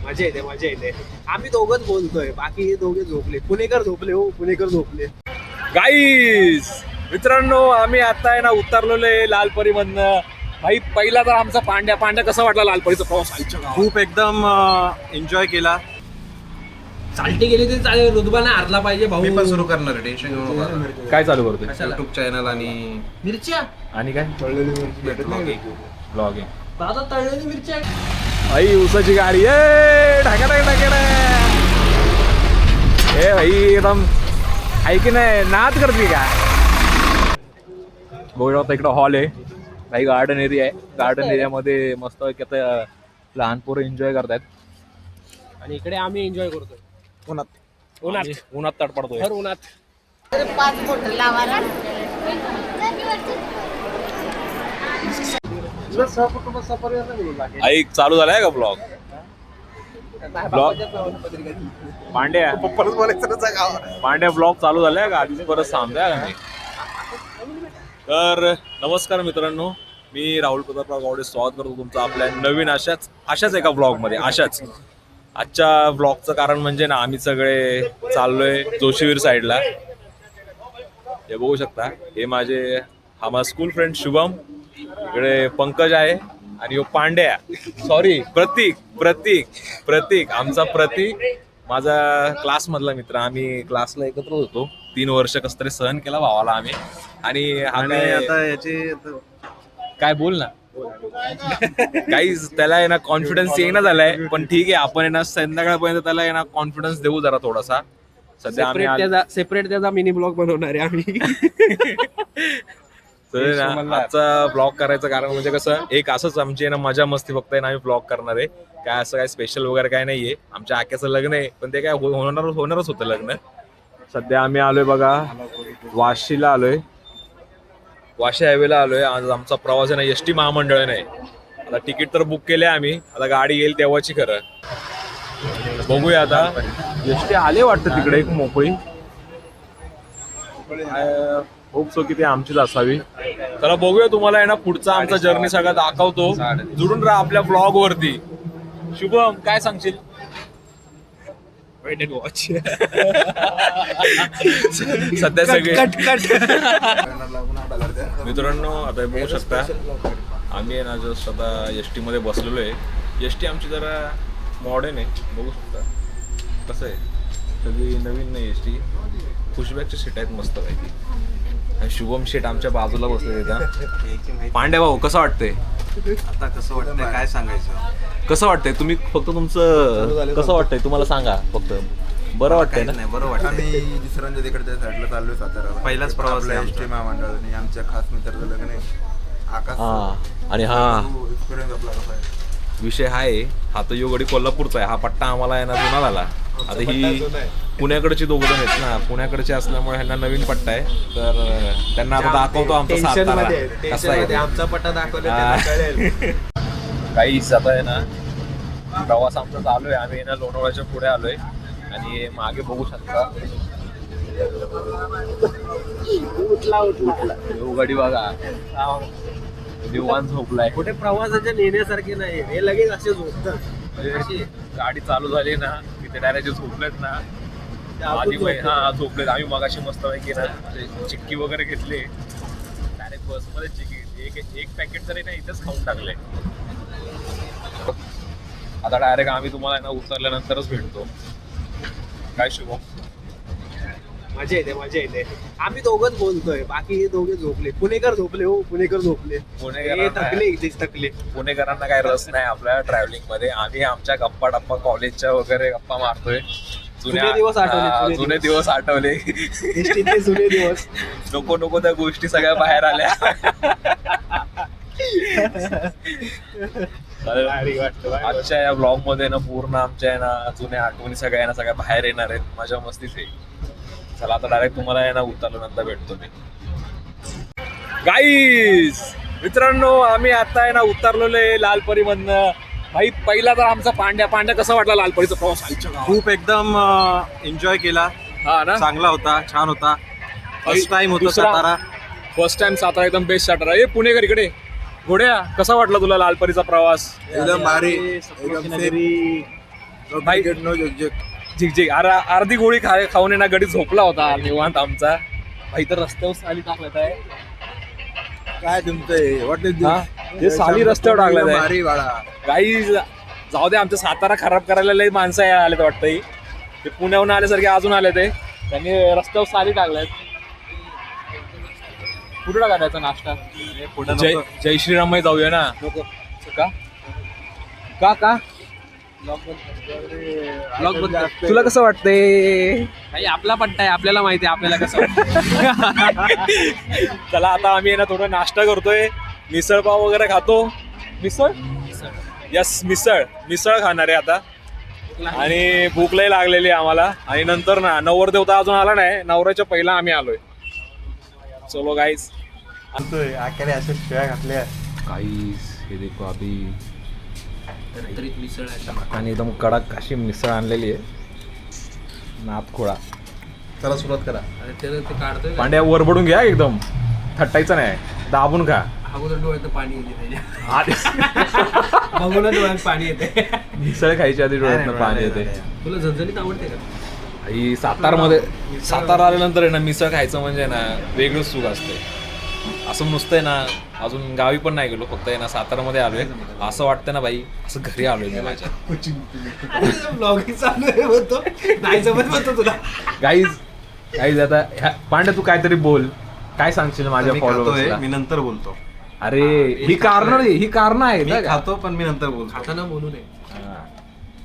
मजा येते मजा येते. आम्ही दोघंच बोलतोय, बाकी हे दोघे झोपले. पुणेकर झोपले हो, पुणेकर झोपले. गाईज मित्रांनो, आम्ही आता आहे ना उतरलेलो आहे लालपरी मधनं. भाई पहिला तर आमचा पांड्या कसा वाटला लालपरीचा प्रवास? खूप एकदम एन्जॉय केला. चालती गेली तरी चालेल, रुतबाने हारला पाहिजे भाऊ. मी पण सुरू करणार आहे, टेन्शन घेऊ नका. काय चालू करतोय? युट्यूब चॅनल आणि मिरच्या आणि काय ब्लॉगिंग. दादा तळलेली मिरच्या. भाई उसाची गाडी ए भाई एकदम आहे की नाही, नाद करते का? बघा इकडं हॉल आहे, काही गार्डन एरिया आहे. गार्डन एरियामध्ये मस्त आता लहान पोरं एन्जॉय करतायत. आणि इकडे आम्ही एन्जॉय करतोय उन्हात तडपडतोय. हर उन्हात. 5 बोटं लावायला. ऐक चालू झालाय का ब्लॉग? पांड्या ब्लॉग चालू झालाय का? आधीच परत सांगताय का नाही? तर नमस्कार मित्रांनो, मी राहुल प्रतापराव गावडे स्वागत करतो तुमचं आपल्या नवीन अशाच एका ब्लॉगमध्ये. आजच्या ब्लॉगचं कारण म्हणजे ना, आम्ही सगळे चाललोय जोशीवीर साईडला. हे बघू शकता, हे हा माझा स्कूल फ्रेंड शुभम, इकडे पंकज आहे आणि यो पांड्या, सॉरी प्रतीक आमचा प्रतीक, माझा क्लास मधला मित्र. आम्ही क्लासला एकत्र होतो 3 वर्ष. कसं तरी सहन केला भावाला आम्ही. आणि आता याची काय बोल ना काही त्याला आहे ना कॉन्फिडन्स येईना झालाय, पण ठीक आहे, आपण आहे ना संध्याकाळपर्यंत त्याला आहे ना कॉन्फिडन्स देऊ जरा थोडासा. सध्या आम्ही सेपरेट त्याचा मिनी ब्लॉग बनवणार आहे आम्ही. तर ना आजचा ब्लॉग करायचं कारण म्हणजे कसं, एक असंच आमची आहे ना मजा मस्ती फक्त आहे ना, आम्ही ब्लॉग करणार आहे. काय असं काय स्पेशल वगैरे काय नाहीये. आमच्या आक्याचं लग्न आहे, पण ते काय होणारच होतं लग्न. सध्या आम्ही आलोय बघा वाशीला आलोय, वाशी हायवेला आलोय. आज आमचा प्रवास आहे ना एसटी महामंडळाने. आता तिकीट तर बुक केले आम्ही, आता गाडी येईल तेव्हाची. खरं बघूया आता. एसटी आले वाटतं तिकडे एक मोकळी. होप सो की ती आमचीच असावी. तर बघूया, तुम्हाला आहे ना पुढचा आमचा जर्नी सगळा दाखवतो. जुडून राहा आपल्या ब्लॉग वरती. शुभम काय सांगशील? Wait and watch. सध्या सगळे मित्रांनो आता बघू शकता, आम्ही आहे ना जस्ट आता एसटी मध्ये बसलेलो आहे. एसटी आमची जरा मॉडर्न आहे, बघू शकता कसं आहे. सगळी नवीन नाही एसटी, पुशबॅकच्या सीट आहेत मस्त पैकी. शुभम शेट आमच्या बाजूला बसले तिथं. पांड्या भाऊ कसं वाटतंय? आता कसं वाटतंय काय सांगायचं? कसं वाटतंय? तुम्ही फक्त तुमचं कसं वाटतंय तुम्हाला सांगा फक्त. बरं वाटतंय ना? नाही, बरं वाटतं. आम्ही दुसऱ्यांदा तिकडच्या साईडला चाललोय सातारा. पहिलाच प्रवास आहे एसटी महामंडळाने. आमच्या खास मित्राचं लग्न आहे आकाश. आणि एक्सपिरियन्स आपला कसा आहे विषय आहे, हा तर योगडी कोल्हापूरचा आहे. हा पट्टा आम्हाला आहे ना जुना झाला. आता ही पुण्याकडची दोघं जण आहेत ना, पुण्याकडचे असल्यामुळे ह्यांना नवीन पट्टा आहे. तर त्यांना आता दाखवतो आमचा सातारा कसा आहे. आमचा पट्टा दाखवला कळेल. काहीच आता आहे ना प्रवास आमचा चालू आहे. आम्ही ना लोणावळ्याच्या पुढे आलोय आणि मागे बघू शकता योगडी बघा, दिवाण झोपलाय. कुठे प्रवासाच्या नेण्यासारखे नाही, हे लगेच असे झोपतात. गाडी चालू झाली ना तिथे डायरेक्ट झोपलेत ना. झोपलेत. आम्ही मगाशी मस्त पैकी ना चिक्की वगैरे घेतली, डायरेक्ट बसमध्ये चिक्की एक पॅकेट तरी ना इथेच खाऊन टाकले. आता डायरेक्ट आम्ही तुम्हाला ना उतरल्यानंतरच भेटतो. काय शुभम? मजा येते. आम्ही दोघंच बोलतोय, बाकी हे दोघे झोपले. पुणेकर झोपले हो, पुणेकर झोपले. थकले. पुणेकरांना काही रस नाही आपल्या ट्रॅव्हलिंग मध्ये. आम्ही आमच्या गप्पा टप्पा कॉलेजच्या वगैरे गप्पा मारतोय. जुने दिवस आठवले. जुने दिवस. नको त्या गोष्टी सगळ्या बाहेर आल्या. आजच्या या ब्लॉग मध्ये ना पूर्ण आमच्या ना जुन्या आठवणी सगळ्या बाहेर येणार आहेत. माझ्या मस्तीच आहे. चला आता डायरेक्ट तुम्हाला आहे ना उतरल्यानंतर भेटतो मी. गाईज मित्रांनो, आम्ही आता आहे ना उतरलेलो आहे लालपरी मधनं. भाई पहिला तर आमचा पांड्या कसा वाटला लालपरीचा प्रवास? खूप एकदम एन्जॉय केला. हा ना, चांगला होता, छान होता. फर्स्ट टाइम होता सातारा. फर्स्ट टाइम सातारा, एकदम बेस्ट सातारा. हे पुणेकर इकडे. घोड्या कसा वाटला तुला लालपरीचा प्रवास? एकदम भारी, एकदम भाई नो झिकझिक. झिकझिक अर्धी गोळी खाऊन ना गडी झोपला होता निवांत आमचा. भाई तर रस्त्यावर साली टाकल्यात आहे. काय तुमचं व्हॉट इज हा, हे साली रस्त्यावर टाकल्यात आहे. भारी बाळा. काही जाऊ दे, आमच्या सातारा खराब करायला लई माणसं आलेत वाटतं. ते पुण्याहून आल्यासारखे अजून आले ते. त्यांनी रस्त्यावर साली टाकल्यात. कुठे टाकायचा नाश्ता? जय श्रीरामही जाऊया ना. का का तुला कसं वाटतंय? भाई आपला पट्टा आहे, आपल्याला माहिती आहे आपल्याला कसं चला आता आम्ही ना थोडं नाश्ता करतोय. मिसळ पाव वगैरे खातो. मिसळ मिसळ खाणार आहे आता. आणि भूक लई लागलेली आहे आम्हाला. आणि नंतर ना नवरदेवता अजून आला नाही, नवऱ्याच्या पहिला आम्ही आलोय. चलो गाईज. आखेरे अशा शिव्या घातल्या. गाईज हे देखो अभी आणि एकदम कडक अशी मिसळ आणलेली आहे. नाथखोळा. चला सुरुवात करा. पांड्या वरबडून घ्या, एकदम थट्टायचं नाही, दाबून खा. अगोदर डोळ्यात पाणी येते आधी बघून डोळ्यात पाणी येते. मिसळ खायच्या आधी डोळ्यातनं पाणी येते. तुला झणझणीत आवडते का? ही सातारा आल्यानंतर आहे ना मिसळ खायचं म्हणजे ना वेगळंच सुख असते. असं नुसतं आहे ना, अजून गावी पण नाही गेलो, फक्त आहे ना सातारामध्ये आलोय. असं वाटतं ना भाई असं घरी आलोय मी माझ्या. ब्लॉगिंग चालू आहे म्हणतो, नाही जमत म्हणतो तुला. गाईज आता पांड्या तू काहीतरी बोल. काय सांगशील माझ्या फॉलोअर्सला? मी नंतर बोलतो. अरे ही कारण आहेत ना. खातो पण मी नंतर बोलतो. खाताना बोलू नये.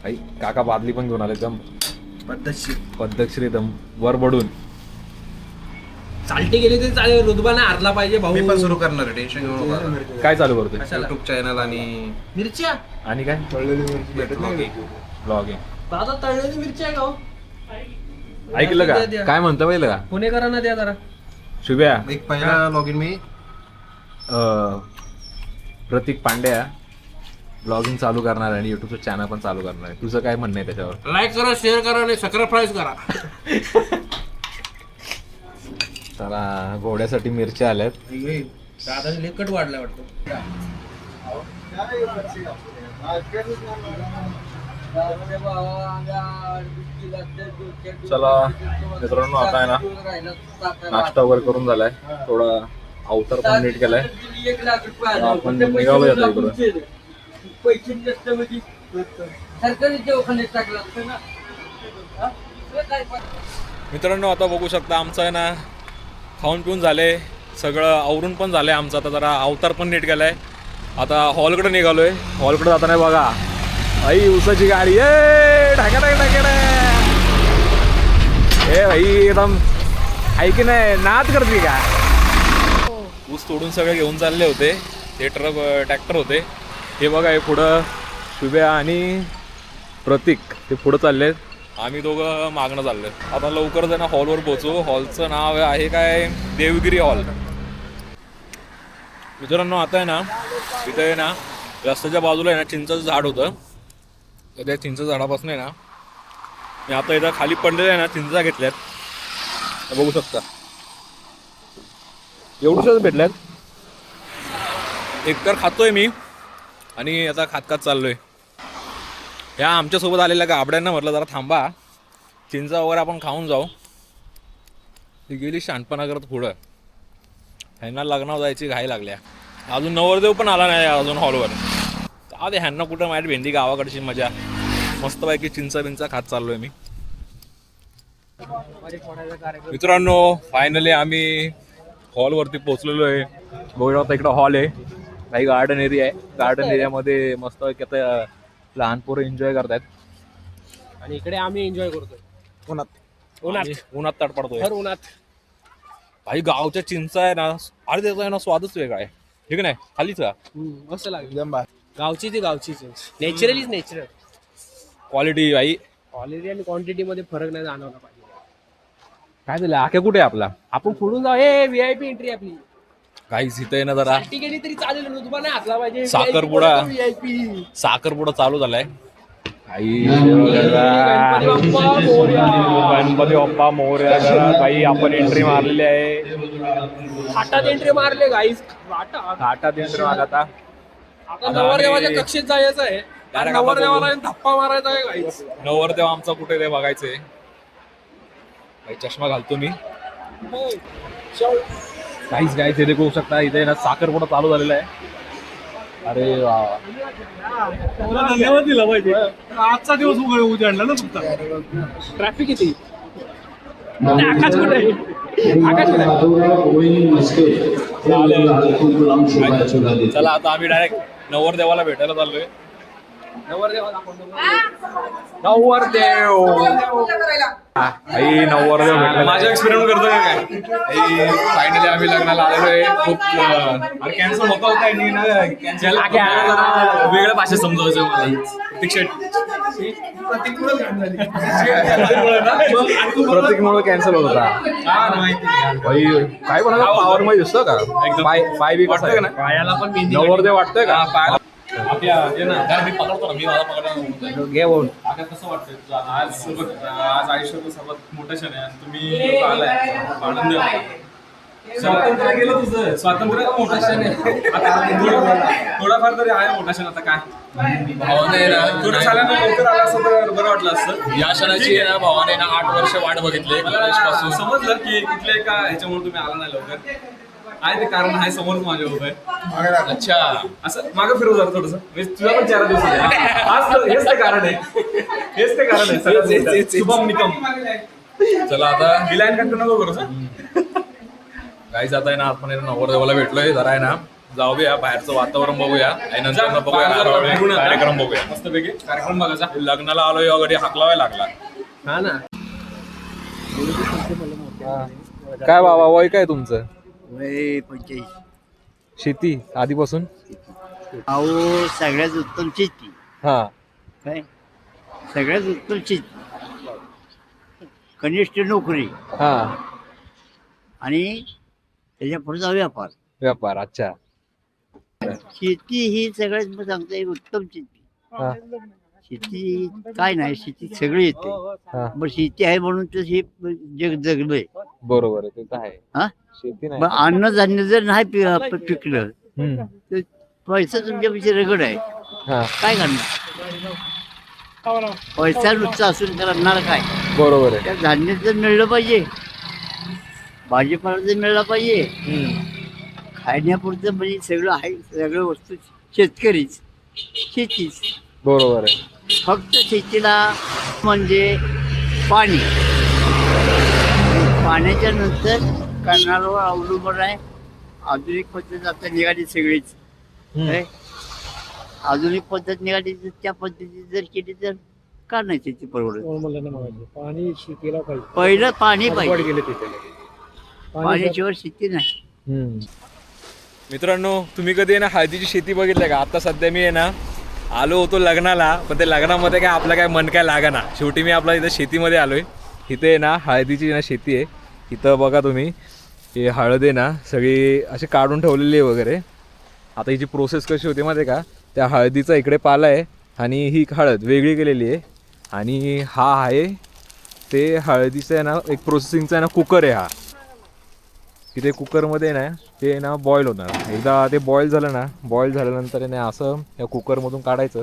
भाई काका बादली पण घेऊन आले एकदम पद्धतशीर एकदम वरबडून. चालती गेली तरी चालेल, रुतबा नाही हरला पाहिजे भाऊ. मी पण सुरू करणार आहे, टेन्शन घेऊ नका. काय चालू करतोय? युट्यूब चॅनल आणि मिरच्या आणि काय ब्लॉगिंग. दादा तळलेली मिरच्या आहे का हो? ऐकलं का काय म्हणतं पहिलं का? पुणेकरांना द्या जरा. शुभ्या एक पहिला लॉग इन मी प्रतीक पांड्या ब्लॉगिंग चालू करणार आहे आणि युट्यूबचं चॅनल पण चालू करणार आहे. तुझं काय म्हणणं आहे त्याच्यावर? लाईक करा, शेअर करा आणि सबस्क्राईब करा. चला घोड्यासाठी मिरच्या आल्यात. दादाने लेकट वाढला वाटतं. चला मित्रांनो, आता आहे ना नाश्ता वगैरे करून झालाय. थोडा अवतार पण नीट केलाय. आपण निघालोय आता इकडं. मित्रांनो आता बघू शकता आमचं आहे ना खाऊन पिऊन झाले, सगळं आवरून पण झालंय आमचं. आता जरा अवतार पण नीट केलाय. आता हॉलकडे निघालोय. हॉलकडे जाताना बघा भाई ऊसाची गाडी भाई एकदम ऐक नाही नाद करते का. ऊस तोडून सगळे घेऊन चालले होते. ते ट्रॅक्टर होते. हे बघा हे पुढं शुभ्या आणि प्रतीक ते पुढं चाललेत. आम्ही दोघं मागणं चाललोय. आता लवकरच आहे ना हॉलवर पोहोचू. हॉलचं नाव आहे काय, देवगिरी हॉल. मित्रांनो आता आहे ना इथं आहे ना रस्त्याच्या बाजूला आहे ना चिंचाचं झाड होतं. तर त्या चिंचेच्या झाडापासून आहे ना मी आता इथं खाली पडलेलं आहे ना चिंचा घेतल्यात. बघू शकता एवढ्याच भेटल्यात. एक तर खातोय मी आणि आता खात चाललोय. या आमच्यासोबत आलेल्या गाबड्यांना म्हटलं जरा थांबा, चिंचा वगैरे आपण खाऊन जाऊ. ती गेली शहाणपणा करत पुढं. ह्यांना लग्नावर जायची घाई लागल्या. अजून नवरदेव पण आला नाही अजून हॉलवर. अरे ह्यांना कुठं माहिती भेंडी गावाकडची मजा. मस्तपैकी चिंचा बिंचा खात चाललोय मी. मित्रांनो फायनली आम्ही हॉलवरती पोहोचलेलो आहे. बघू आता इकडं हॉल आहे, काही गार्डन एरिया आहे. गार्डन एरियामध्ये मस्त आता लहान पोरं एन्जॉय करतायत आणि इकडे आम्ही एन्जॉय करतोय उन्हात तडपडतोय. उन्हात भाई गावच्या चिंचा आहे ना, अरे त्याचा आहे ना स्वादच वेगळा आहे. ठीक नाही खालीच का मस्त लागेल. गावची ती गावचीच नॅचरलीच नॅचरल क्वालिटी. भाई क्वालिटी आणि क्वांटिटी मध्ये फरक नाही जाणवला पाहिजे. काय झालं आखे कुठे आपला? आपण फोडून जाऊ. हे व्हीआयपी एंट्री आपली. काहीच इथं आहे ना जरा गेली तरी चालेल, रुतबा नाही हातला पाहिजे. साखरपुडा चालू झालाय. गणपती बाप्पा मोरया. काही आपण एंट्री मारलेली आहे. थाटात एंट्री मारले गाईस. थाटात एंट्री मारला. आता नवरदेवाच्या कक्षेत जायचं आहे. नवरदेवाला धप्पा मारायचा आहे. नवरदेव आमचा कुठे ते बघायचंय. काही चष्मा घालतो मी. काहीच काय ते बघू शकता इथे ना साखरपुडा चालू झालेला आहे. अरे वा, धन्यवाद दिला पाहिजे. आजचा दिवस उजाडला ना तुमचा. ट्रॅफिक किती आकाश कुठे चला आता आम्ही डायरेक्ट नवरदेवाला भेटायला चाललोय. नवरदेव भेटला. माझा एक्सपेरिमेंट करतो काय. फायनली आम्ही लग्नाला आलेलो आहे. खूप कॅन्सल होता वेगळ्या भाषेत समजायचं मला. प्रतीकमुळे कॅन्सल होत होता. काय कोणाला पावर मध्ये दिसतो का एकदम पाय बी कसं ना पायाला पण नवरदेव वाटतंय का पायाला. आपल्या मी पकडतो ना. मी मला पकडतो घेऊन. आता कसं वाटतंय आज आयुष्याचं सर्वात मोठं क्षण आहे. तुम्ही आलाय आनंद. स्वातंत्र्य गेलं तुझं. स्वातंत्र्य मोठा क्षण आहे. आता थोडाफार तरी आहे मोठा क्षण. आता काय थोडं झाल्यानं लवकर आला असं तर बरं वाटलं असतं. या क्षणाची ना भावाने ना 8 वर्ष वाट बघितली. मला समजलं की कुठल्या एका ह्याच्यामुळे तुम्ही आला नाही लवकर. आहे ते कारण आहे समोरच माझ्या उभं आहे. अच्छा असं मागं फिरव जरा थोडस. तुझा पण 4 दिवस आज हेच ते कारण आहे. हेच ते कारण आहे. शुभम निकम. चला आता विलायन कंटिन्यू नको करू. काही जात आहे ना आपण नवरदेवाला भेटलोय. जरा आहे ना जाऊया बाहेरचं वातावरण बघूया आणि नंतर बघूया कार्यक्रम बघूया. मस्तपैकी कार्यक्रम बघायचा. लग्नाला आलोय वगैरे हाक लावायला लागला. हा ना. काय बाबा वय काय तुमचं. 45. शेती आधीपासून. अहो सगळ्यात उत्तम शेती. हा काय सगळ्यात उत्तम शेती. कनिष्ठ नोकरी हा आणि त्याच्या पुढचा व्यापार. व्यापार. अच्छा. शेती ही सगळ्यात मग सांगता एक उत्तम शेती. हा शेती काय नाही, शेती सगळी येते. हा पण शेती आहे म्हणून तर हे जग जगलंय. बरोबर आहे. ते तर आहे. हा शेती नाही. मग अन्नधान्य जर नाही पिकलं तर पैसा तुमच्यापेक्षा रगड आहे. हा काय करणार. पैसा नुसता असून करणार काय. बरोबर आहे. त्या धान्य तर मिळलं पाहिजे, भाजीपाला तर मिळला पाहिजे. खाण्यापुरतं म्हणजे सगळं आहे. सगळं वस्तू शेतकरीच, शेतीच. बरोबर आहे. फक्त शेतीला म्हणजे पाणी. पाण्याच्या नंतर करणाऱ्यावर अवलंबून आहे. आधुनिक पद्धत आता निघाली सगळीच. काय आधुनिक पद्धत निघाली तर त्या पद्धतीत जर केली तर का नाही शेती परवडत. पाणी शेतीला पाहिजे. पहिलं पाणी पाहिजे. गेले तिथे पाण्याशिवाय शेती नाही. मित्रांनो तुम्ही कधी आहे ना हळदीची शेती बघितली का. आता सध्या मी आहे ना आलो होतो लग्नाला. पण ते लग्नामध्ये काय आपलं काय मन काय लागा. शेवटी मी आपला इथं शेतीमध्ये आलोय. इथे आहे ना हळदीची ना शेती आहे. इथं बघा तुम्ही हे हळद आहे ना सगळी अशी काढून ठेवलेली आहे वगैरे. आता हिची प्रोसेस कशी होते माहिती आहे का. त्या हळदीचा इकडे पाला आहे आणि ही हळद वेगळी केलेली आहे. आणि हा आहे ते हळदीचं आहे ना एक प्रोसेसिंगचा आहे ना कुकर आहे हा. तिथे कुकरमध्ये ना ते ना बॉईल होणार. एकदा ते बॉईल झालं ना, बॉईल झाल्यानंतर ना असं या कुकरमधून काढायचं,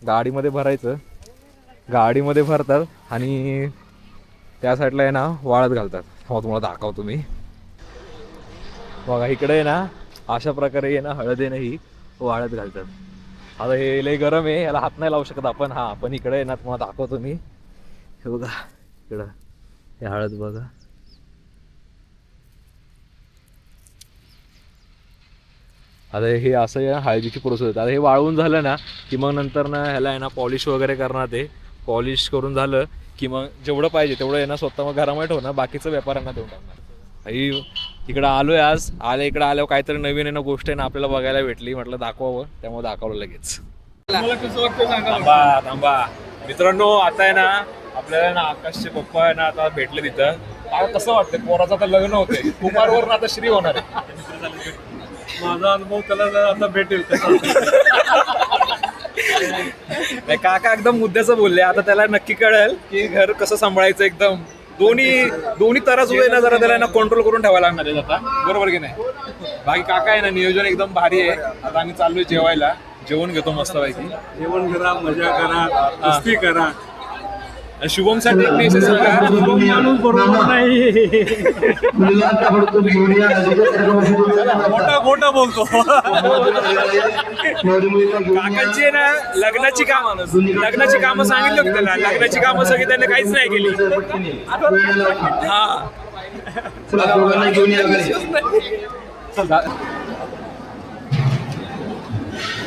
गाडीमध्ये भरायचं. गाडीमध्ये भरतात आणि त्या साईडला आहे ना वाळत घालतात. हो तुम्हाला दाखवतो मी. बघा इकडे आहे ना अशा प्रकारे आहे ना हळद आहे ना ही वाळत घालतात. आता हे लय गरम आहे, याला हात नाही लावू शकत आपण. हा पण इकडे आहे ना तुम्हाला दाखवतो मी. हे बघा इकडं हे हळद बघा. आता हे असं आहे ना हळदीची प्रोसेस होते. आता हे वाळवून झालं ना की मग नंतर ना ह्याला आहे ना पॉलिश वगैरे करणार. ते पॉलिश करून झालं की मग जेवढं पाहिजे तेवढं आहे ना स्वतः मग घरामध्ये ठेवणार. बाकीचं व्यापाऱ्यांना देऊन टाकणार. इकडं आलोय आज. इकडं आल्यावर काहीतरी नवीन आहे ना गोष्ट आहे ना आपल्याला बघायला भेटली. म्हटलं दाखवावं, त्यामुळे दाखवलं लगेच. थांबा थांबा मित्रांनो. आता आहे ना आपल्याला ना आकाशचे पप्पा आहे ना आता भेटले तिथं. काय कसं वाटतं. पोराचं आता लग्न होते. कुमारवर आता श्री होणार आहे. माझा अनुभव त्याला आता भेटेल. नाही काका एकदम मुद्द्याचं बोलले. आता त्याला नक्की कळेल की घर कसं सांभाळायचं. एकदम दोन्ही तराजू आहे ना जरा त्याला ना कंट्रोल करून ठेवायला लागणार आहे आता. बरोबर की नाही. बाकी काका आहे ना नियोजन एकदम भारी आहे. आता आम्ही चाललोय जेवायला. जेवण घेतो मस्त पैकी. जेवण करा, मजा करा, मस्ती करा. शुभम साठी एक मेसेज सांगा. माणूस बरोबर नाही. खोटा बोलतो. काकांची आहे ना लग्नाची कामं सांगितली होती त्याला. लग्नाची कामं सगळी त्याने काहीच नाही केली. हा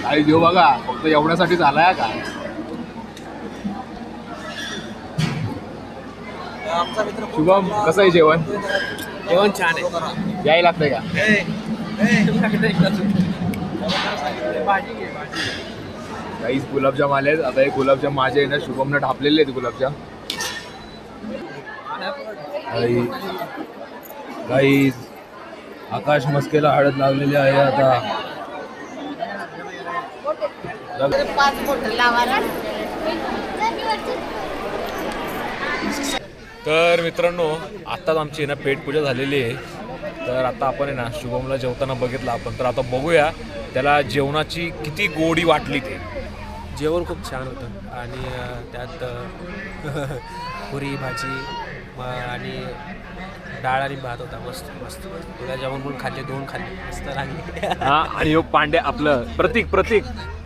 आई देव बघा फक्त एवढ्यासाठी झालाय का. शुभम कसं आहे जेवण. जेवण छान आहे. यायला लागतंय का. काहीच गुलाबजाम आले. आता हे गुलाबजाम माझे आहे ना शुभमने ढापलेले आहेत गुलाबजाम. काही आकाश मस्केला हळद लागलेली आहे आता. 5 मोटर लावायला. तर मित्रांनो आत्ताच आमची आहे ना पेटपूजा झालेली आहे. तर आता आपण आहे ना शुभमला जेवताना बघितलं आपण. तर आता बघूया त्याला जेवणाची किती गोडी वाटली ते. जेवण खूप छान होतं आणि त्यात पुरी भाजी आणि डाळ आणि भात होता. मस्त मस्त. गुलाबजामुन पण खाल्ले, 2 खाल्ले, मस्त लागले. हा आणि हो पांड्या आपलं प्रतीक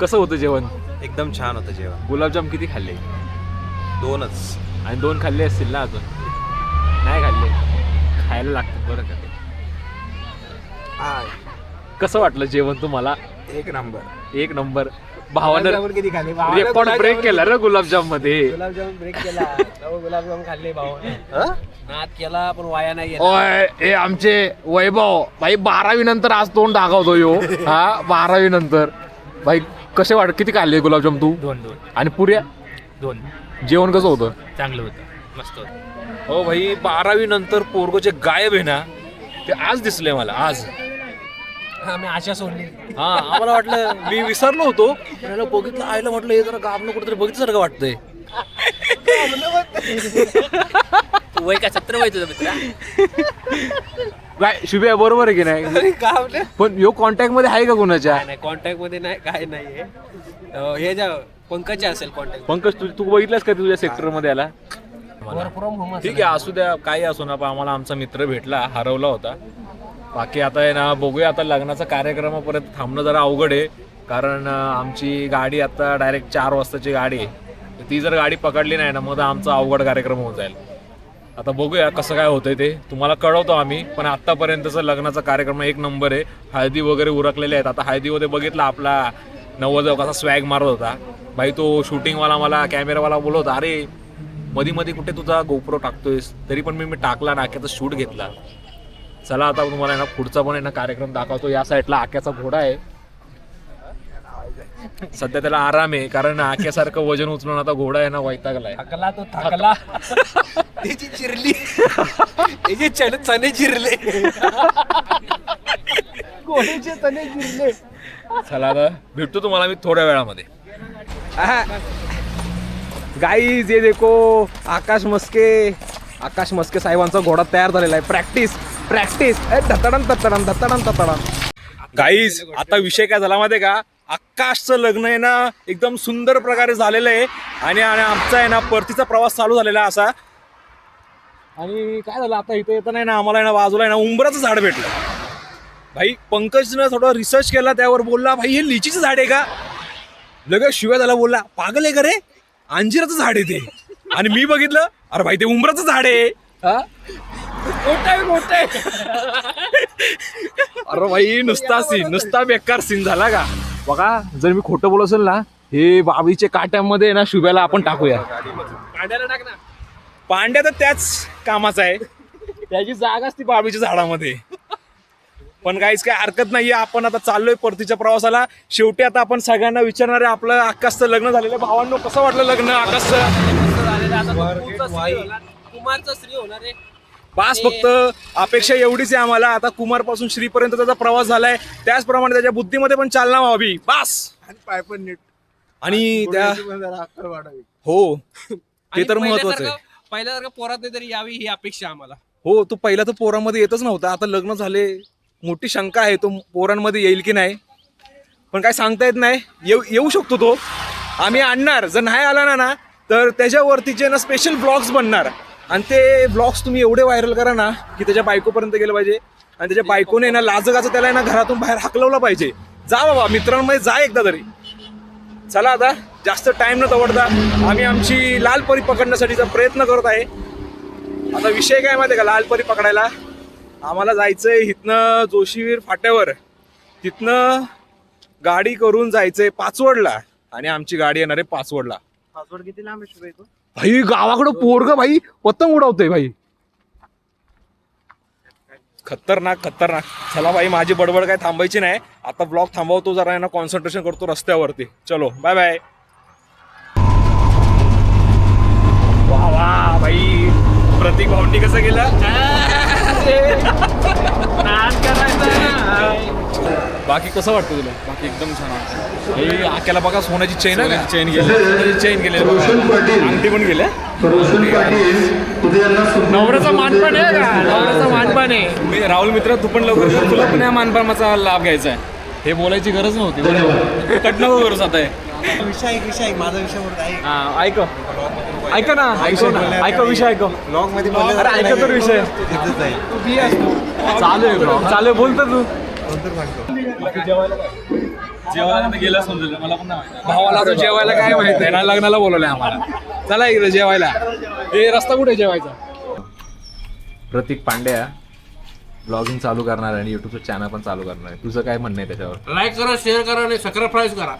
कसं होतं जेवण. एकदम छान होतं जेवण. गुलाबजाम किती खाल्ले. 2च. आणि 2 खाल्ले असतील ना अजून. नाही खाल्ले. खायला लागतं बरं का. कसं वाटलं जेवण तुम्हाला. 1 नंबर. भावानं किती खाल्ले. रेकॉर्ड ब्रेक केला रे गुलाबजाम मध्ये. गुलाबजामुन ब्रेक केला. गुलाबजामुन खाल्ले भावाने. नाद केला पण वाया नाही गेला. ओय हे आमचे वैभव भाई 12वी नंतर आज तोंड दाखवतो यो. हा 12वी नंतर भाई कसे वाट किती खाल्ले गुलाबजाम तू. 2 आणि पुऱ्या 2. जेवण कसं होतं. चांगलं होतं, मस्त होतं. हो भाई 12वी नंतर पोरगो जे गायब आहे ना ते आज दिसले मला. आज आम्ही आशा सोडली. हा आम्हाला वाटलं मी विसरलो होतो. त्याला बघितलं आईला म्हटलं हे जरा गाबनं कुठेतरी बघितल्यासारखं वाटतंय. वय का 17 वय तुझं मित्रा. काय शुभ्या बरोबर आहे की नाही. पण यो कॉन्टॅक्ट मध्ये आहे का कोणाच्या. नाही कॉन्टॅक्ट मध्ये नाही, काय नाहीये. हे ज्या पंकजचे असेल कॉन्टॅक्ट. पंकज तू बघितलास का तुझ्या सेक्टर मध्ये आला. Work from home. ठीक आहे असू द्या काही असो ना. पण आम्हाला आमचा मित्र भेटला, हरवला होता. बाकी आता आहे ना बघूया. आता लग्नाचा कार्यक्रमापर्यंत थांबणं जरा अवघड आहे. कारण आमची गाडी आता डायरेक्ट 4 वाजताची गाडी आहे. ती जर गाडी पकडली नाही ना मग आमचा अवघड कार्यक्रम होऊन जाईल. आता बघूया कसं काय होतंय ते तुम्हाला कळवतो आम्ही. पण आत्तापर्यंतचा लग्नाचा कार्यक्रम 1 नंबर आहे. हळदी वगैरे उरकलेले आहेत. आता हळदीमध्ये बघितलं आपला नवरदेव कसा स्वॅग मारत होता भाई. तो शूटिंगवाला मला कॅमेरावाला बोलत होता अरे मध्ये कुठे तुझा गोप्रो टाकतोयस. तरी पण मी टाकला ना. आक्याचा शूट घेतला. चला आता तुम्हाला ना पुढचा पण आहे ना कार्यक्रम दाखवतो. या साईडला आक्याचा घोडा आहे. सध्या त्याला आराम आहे कारण आक्यासारखं वजन उचलून आता घोडा आहे ना वैतागलाय. थकला तो थकला. त्याची चिरली. त्याचे चणे चिरले. घोड्याचे चणे चिरले. चला आता भेटतो तुम्हाला मी थोड्या वेळामध्ये. गाईज ये देखो आकाश मस्के साहेबांचा घोडा तयार झालेला आहे. प्रॅक्टिस धतडन. गाईज आता विषय काय झाला माहितीये का. आकाशचं लग्न आहे ना एकदम सुंदर प्रकारे झालेलं आहे. आणि आमचा आहे ना परतीचा प्रवास चालू झालेला असा. आणि काय झालं आता इथं येतं नाही ना आम्हाला आहे ना बाजूला आहे ना उंबराचं झाड भेटलं. भाई पंकजनं थोडा रिसर्च केला. त्यावर बोलला भाई हे लिचीचं झाड आहे का. लगेच शिव्या झाला. बोलला पागल आहे का रे. अंजिराचं झाड आहे ते. आणि मी बघितलं अरे भाई ते उंबराचं झाड आहे. मोठा आहे. अरे भाई नुसता बेकार सीन झाला का. बघा जर मी खोटं बोलत असेल ना हे बाबीच्या काट्यामध्ये ना शुभ्याला आपण टाकूया. पांड्याला टाक ना. पांड्या तर त्याच कामाचा आहे. त्याची जागाच ती बाबीच्या झाडामध्ये. पण काहीच काय हरकत नाहीये. आपण आता चाललोय परतीच्या प्रवासाला. शेवटी आता आपण सगळ्यांना विचारणार आहे आपलं आकाशचं लग्न झालेलं. भावांनो कसं वाटलं लग्न आकाशचं. कुमारचा स्त्री होणार आहे. पास फक्त अपेक्षा एवढीच आहे आम्हाला. आता कुमारपासून श्रीपर्यंत त्याचा प्रवास झालाय. त्याचप्रमाणे त्याच्या बुद्धीमध्ये पण चालना व्हावी बास. आणि पाय पण नीट. आणि त्या अक्कल वाढावी. हो ते तर महत्वाचं आहे. पहिल्यासारखं पोरात तरी यावी ही अपेक्षा आम्हाला. हो तो पहिला तर पोरांमध्ये येतच नव्हता. आता लग्न झाले. मोठी शंका आहे तो पोरांमध्ये येईल की नाही. पण काय सांगता येत नाही, येऊ शकतो तो. आम्ही आणणार, जर नाही आला ना तर त्याच्यावरतीचे ना स्पेशल ब्लॉग्स बनणार आणि ते ब्लॉग्स तुम्ही एवढे व्हायरल करा ना की त्याच्या बायकोपर्यंत गेलं पाहिजे आणि त्याच्या बायकोने ना लाजगाचं त्याला ना घरातून बाहेर हाकलवलं पाहिजे. जा बाबा मित्रांमध्ये जा एकदा तरी. चला आता जास्त टाइम न दवडता आम्ही आमची लाल परी पकडण्यासाठीचा प्रयत्न करत आहे. आता विषय काय माहिती आहे का, लाल परी पकडायला आम्हाला जायचंय इथनं जोशीवीर फाट्यावर, तिथनं गाडी करून जायचंय पाचवडला आणि आमची गाडी येणार आहे पाचवडला. पासवर्ड किती लांब आहे भाई गावाकडं पोरग भाई पतंग उडवतोय भाई. खतरनाक. चला भाई माझी बडबड काय थांबायची नाही. आता ब्लॉग थांबवतो जरा ना, कॉन्सन्ट्रेशन करतो रस्त्यावरती. चलो बाय बाय. वा वा भाई प्रतीक भाऊंनी कसं केलं. बाकी कसं वाटतं तुला? बाकी एकदम छान वाटतं. हे आक्याला बघा सोन्याची चेन आहे. चेन गेली, चेन गेले, अंगठी पण गेल्या. नवऱ्याचा मानपान आहे का? नवऱ्याचा मानपान आहे. मी राहुल मित्र, तू पण लवकर कर, तुला पण या मानपानाचा लाभ घ्यायचा आहे. हे बोलायची गरज नव्हती. कट नको करूस आता हे. विषय माझा विषय म्हणतो आहे. हा, ऐका ना, ऐका विषय ऐका. ब्लॉग मध्ये अरे ऐका तर विषय चालू बोलतो तू. जेवायला गेला समजेल मला पण नाही. भावाला तो जेवायला काय माहित आहे ना, लग्नाला बोलवलंय आम्हाला. चला इकडे जेवायला. हे रस्ता कुठे जेवायचा? प्रतीक पांड्या ब्लॉगिंग चालू करणार आहे आणि युट्यूबचं चॅनल पण चालू करणार आहे. तुझं काय म्हणणं आहे त्याच्यावर? लाईक करा, शेअर करा आणि सबस्क्राईब करा.